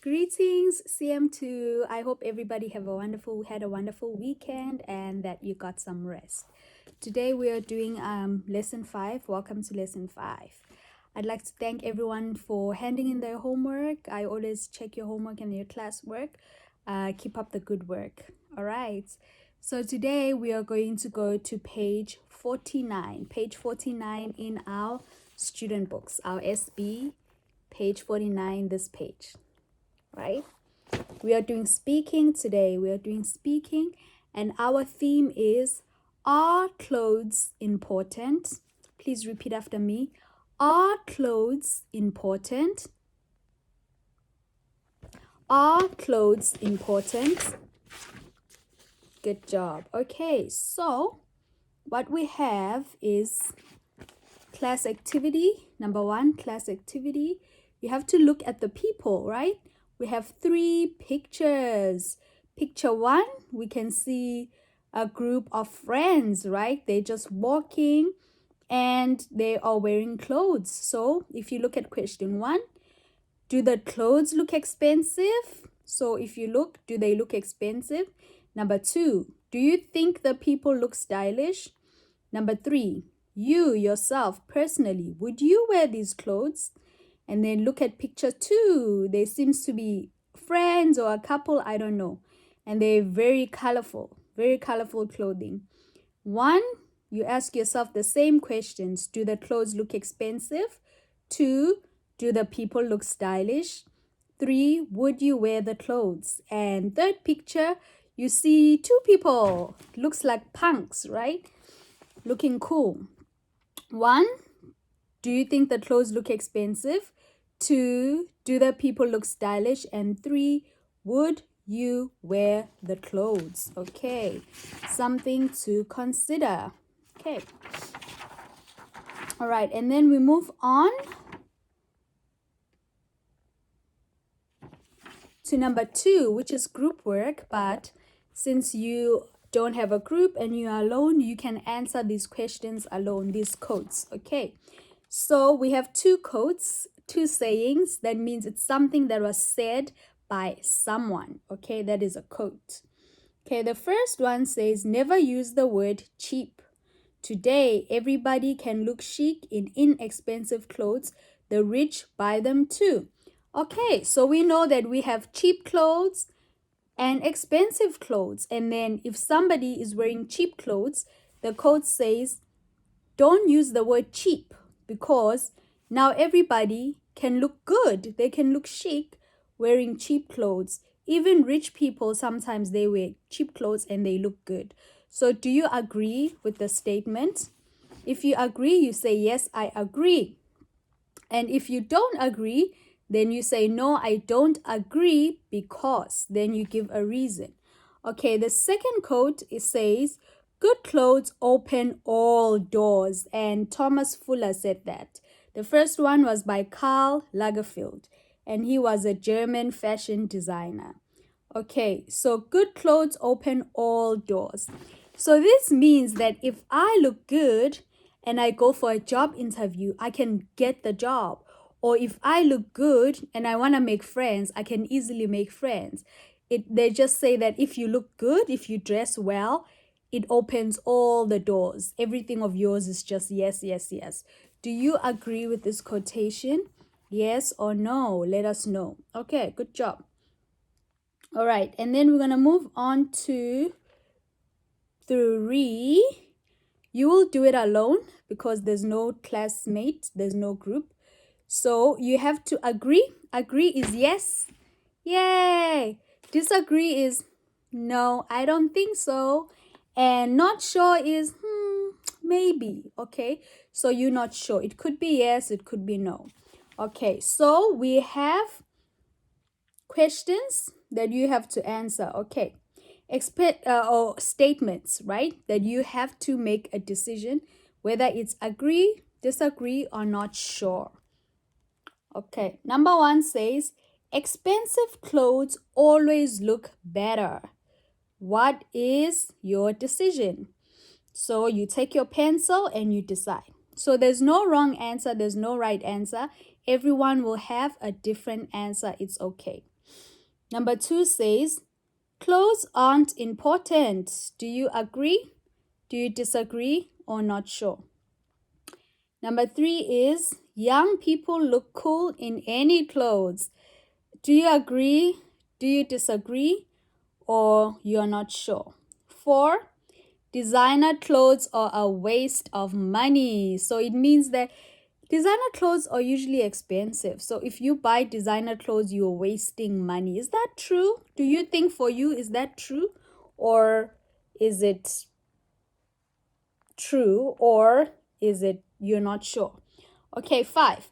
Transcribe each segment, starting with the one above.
Greetings, CM2. I hope everybody had a wonderful weekend and that you got some rest. Today we are doing lesson 5. Welcome to lesson 5. I'd like to thank everyone for handing in their homework. I always check your homework and your classwork. Keep up the good work. All right. So today we are going to go to page 49. Page 49 in our student books, our SB, page 49, this page. Right? We are doing speaking today. We are doing speaking, and our theme is, are clothes important? Please repeat after me. Are clothes important? Are clothes important? Good job. Okay, so what we have is class activity. Number 1, class activity. You have to look at the people, right? We have 3 pictures. Picture 1, we can see a group of friends, right? They're just walking and they are wearing clothes. So if you look at question 1, do the clothes look expensive? So if you look, do they look expensive? Number 2, do you think the people look stylish? Number 3, you yourself personally, would you wear these clothes? And then look at picture 2. They seems to be friends or a couple, I don't know. And they're very colorful clothing. 1, you ask yourself the same questions. Do the clothes look expensive? 2, do the people look stylish? 3, would you wear the clothes? And third picture, you see 2 people. Looks like punks, right? Looking cool. 1, do you think the clothes look expensive? 2, do the people look stylish? And 3, would you wear the clothes? Okay, something to consider. Okay. All right, and then we move on to number 2, which is group work. But since you don't have a group and you are alone, you can answer these questions alone, these quotes. Okay. So we have 2 quotes, 2 sayings. That means it's something that was said by someone. Okay, that is a quote. Okay, the first one says, never use the word cheap. Today, everybody can look chic in inexpensive clothes. The rich buy them too. Okay, so we know that we have cheap clothes and expensive clothes. And then if somebody is wearing cheap clothes, the quote says, don't use the word cheap, because now everybody can look good. They can look chic wearing cheap clothes. Even rich people, sometimes they wear cheap clothes and they look good. So do you agree with the statement? If you agree, you say, yes, I agree. And if you don't agree, then you say, no, I don't agree because. Then you give a reason. Okay, the second quote, it says, good clothes open all doors. And Thomas Fuller said that. The first one was by Karl Lagerfeld, and he was a German fashion designer. Okay, so good clothes open all doors. So this means that if I look good and I go for a job interview, I can get the job. Or if I look good and I want to make friends, I can easily make friends. They just say that if you look good, if you dress well, it opens all the doors. Everything of yours is just yes, yes, yes. Do you agree with this quotation? Yes or no? Let us know. Okay, good job. All right, and then we're going to move on to 3. You will do it alone because there's no classmate, there's no group. So you have to agree. Agree is yes. Yay! Disagree is no, I don't think so. And not sure is maybe. Okay, so you're not sure. It could be yes, it could be no. Okay, so we have questions that you have to answer. Okay, or statements, right, that you have to make a decision whether it's agree, disagree, or not sure. Okay, number 1 says, expensive clothes always look better. What is your decision? So you take your pencil and you decide. So there's no wrong answer, there's no right answer. Everyone will have a different answer. It's okay. Number 2 says, clothes aren't important. Do you agree? Do you disagree or not sure? Number 3 is, young people look cool in any clothes. Do you agree? Do you disagree? Or you're not sure? 4, designer clothes are a waste of money. So it means that designer clothes are usually expensive. So if you buy designer clothes, you're wasting money. Is that true? Do you think for you, is that true? Or is it true? Or is it you're not sure? Okay, 5.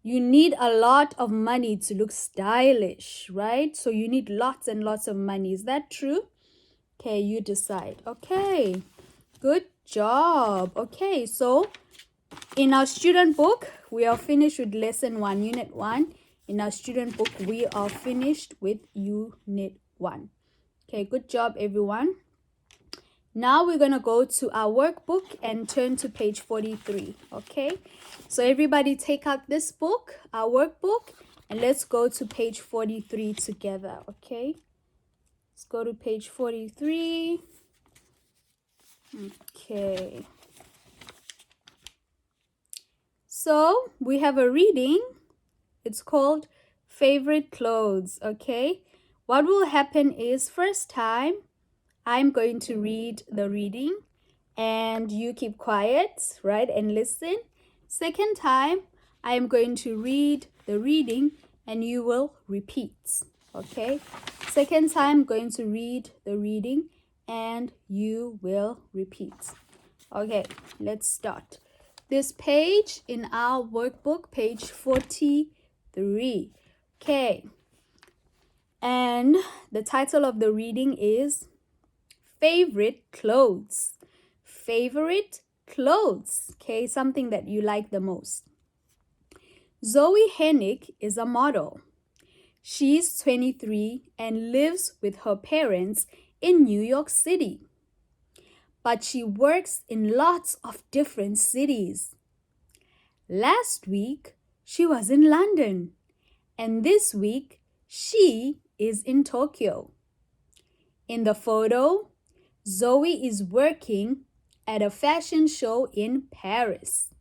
You need a lot of money to look stylish, right? So you need lots and lots of money. Is that true? Okay, you decide. Okay, good job. Okay, so in our student book, we are finished with lesson 1, unit 1. In our student book, we are finished with unit 1. Okay, good job, everyone. Now we're going to go to our workbook and turn to page 43, okay? So everybody take out this book, our workbook, and let's go to page 43 together, okay? Let's go to page 43. Okay. So we have a reading. It's called Favorite Clothes, okay? What will happen is, first time, I'm going to read the reading and you keep quiet, right, and listen. Second time, I am going to read the reading and you will repeat, okay? Second time, I'm going to read the reading and you will repeat. Okay, let's start. This page in our workbook, page 43. Okay, and the title of the reading is Favorite Clothes. Favorite clothes. Okay, something that you like the most. Zoe Hennick is a model. She's 23 and lives with her parents in New York City. But she works in lots of different cities. Last week, she was in London, and this week, she is in Tokyo. In the photo, Zoe is working at a fashion show in Paris.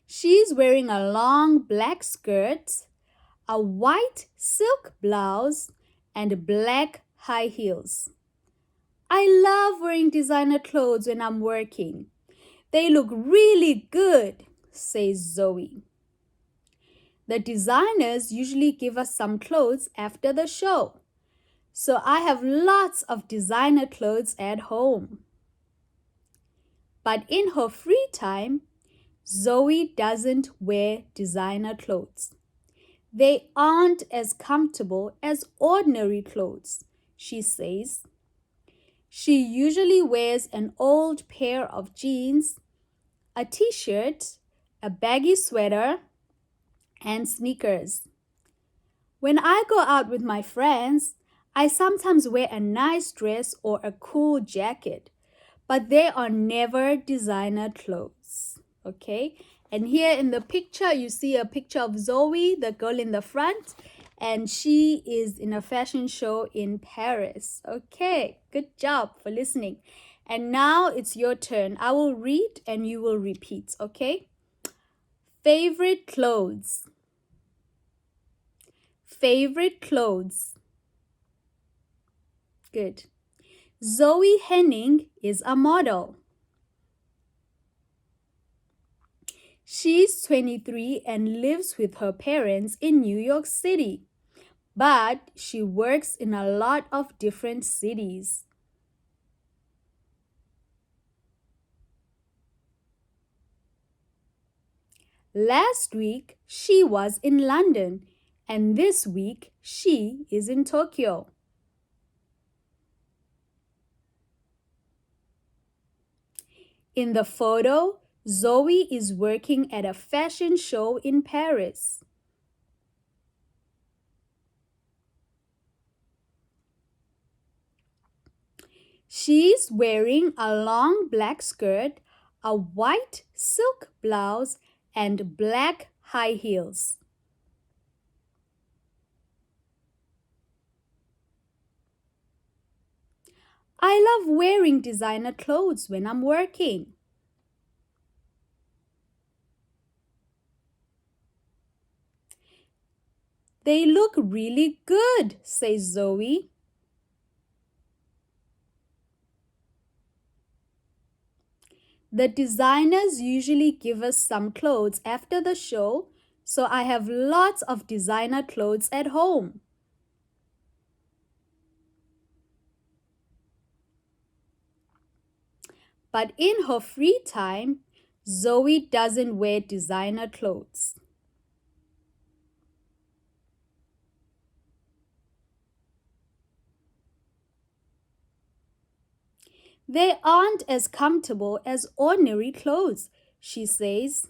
She's wearing a long black skirt, a white silk blouse, and black high heels. I love wearing designer clothes when I'm working. They look really good, says Zoe. The designers usually give us some clothes after the show. So I have lots of designer clothes at home. But in her free time, Zoe doesn't wear designer clothes. They aren't as comfortable as ordinary clothes, she says. She usually wears an old pair of jeans, a t-shirt, a baggy sweater, and sneakers. When I go out with my friends, I sometimes wear a nice dress or a cool jacket, but they are never designer clothes, okay? And here in the picture, you see a picture of Zoe, the girl in the front, and she is in a fashion show in Paris. Okay, good job for listening. And now it's your turn. I will read and you will repeat, okay? Favorite clothes. Favorite clothes. Good. Zoe Henning is a model. She's 23 and lives with her parents in New York City, but she works in a lot of different cities. Last week, she was in London, and this week, she is in Tokyo. In the photo, Zoe is working at a fashion show in Paris. She's wearing a long black skirt, a white silk blouse, and black high heels. I love wearing designer clothes when I'm working. They look really good, says Zoe. The designers usually give us some clothes after the show, so I have lots of designer clothes at home. But in her free time, Zoe doesn't wear designer clothes. They aren't as comfortable as ordinary clothes, she says.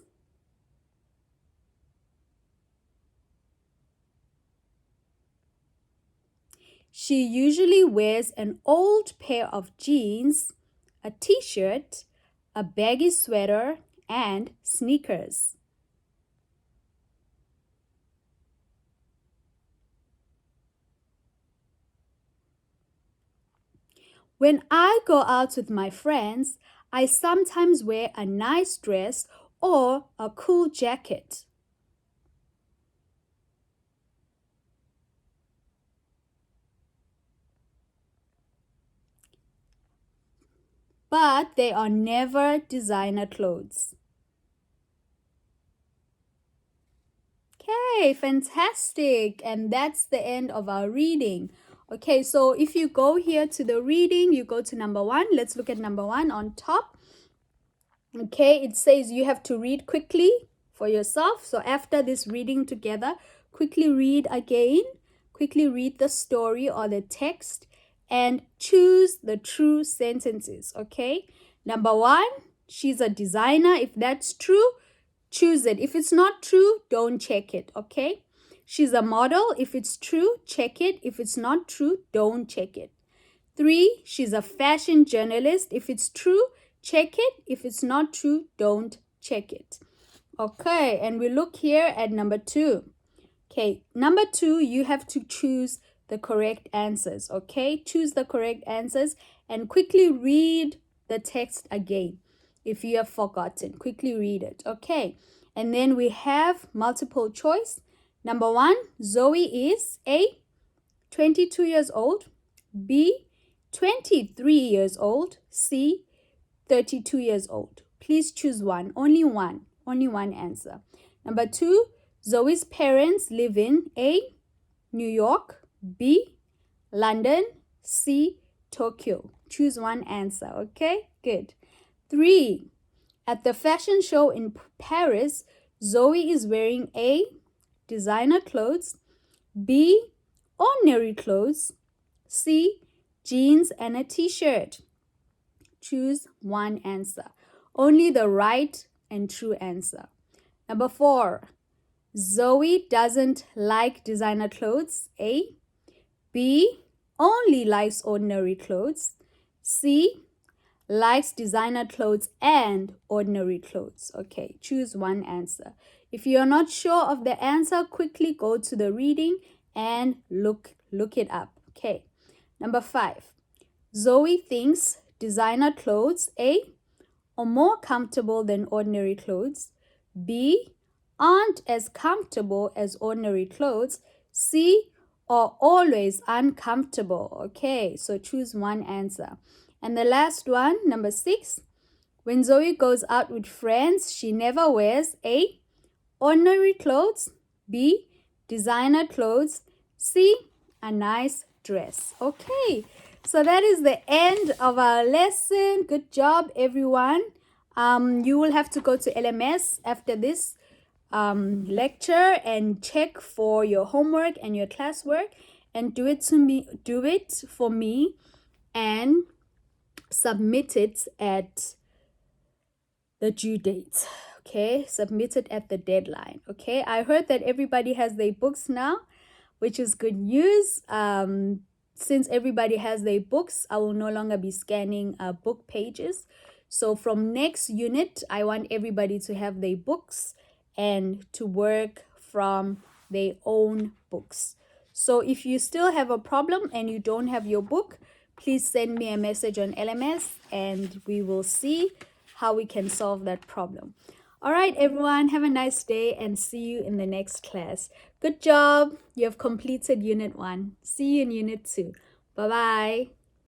She usually wears an old pair of jeans, a t-shirt, a baggy sweater, and sneakers. When I go out with my friends, I sometimes wear a nice dress or a cool jacket. But they are never designer clothes. Okay, fantastic. And that's the end of our reading. Okay, so if you go here to the reading, you go to number 1. Let's look at number 1 on top. Okay, it says you have to read quickly for yourself. So after this reading together, quickly read again. Quickly read the story or the text and choose the true sentences. Okay, number 1, she's a designer. If that's true, choose it. If it's not true, don't check it. Okay, she's a model. If it's true, check it. If it's not true, don't check it. 3, she's a fashion journalist. If it's true, check it. If it's not true, don't check it. Okay, and we look here at number 2. Okay, number 2, you have to choose the correct answers. Okay, choose the correct answers and quickly read the text again. If you have forgotten, quickly read it. Okay, and then we have multiple choice. Number 1, Zoe is A, 22 years old, B, 23 years old, C, 32 years old. Please choose one, only one answer. Number 2, Zoe's parents live in A, New York, B, London, C, Tokyo. Choose one answer, okay? Good. 3, at the fashion show in Paris, Zoe is wearing A, designer clothes, B, ordinary clothes, C, jeans and a t-shirt. Choose one answer. Only the right and true answer. Number 4, Zoe doesn't like designer clothes. A, B, only likes ordinary clothes. C, likes designer clothes and ordinary clothes. Okay, choose one answer. If you're not sure of the answer, quickly go to the reading and look it up. Okay, number 5, Zoe thinks designer clothes, A, are more comfortable than ordinary clothes. B, aren't as comfortable as ordinary clothes. C, are always uncomfortable. Okay, so choose one answer. And the last one, number 6, when Zoe goes out with friends, she never wears A, ordinary clothes, B, designer clothes, C, a nice dress. Okay, so that is the end of our lesson. Good job, everyone. You will have to go to LMS after this lecture and check for your homework and your classwork and do it for me and submit it at the due date. Okay, submit it at the deadline. Okay, I heard that everybody has their books now, which is good news. Since everybody has their books, I will no longer be scanning book pages. So from next unit, I want everybody to have their books and to work from their own books. So if you still have a problem and you don't have your book, please send me a message on LMS and we will see how we can solve that problem. All right, everyone, have a nice day and see you in the next class. Good job. You have completed Unit 1. See you in Unit 2. Bye-bye.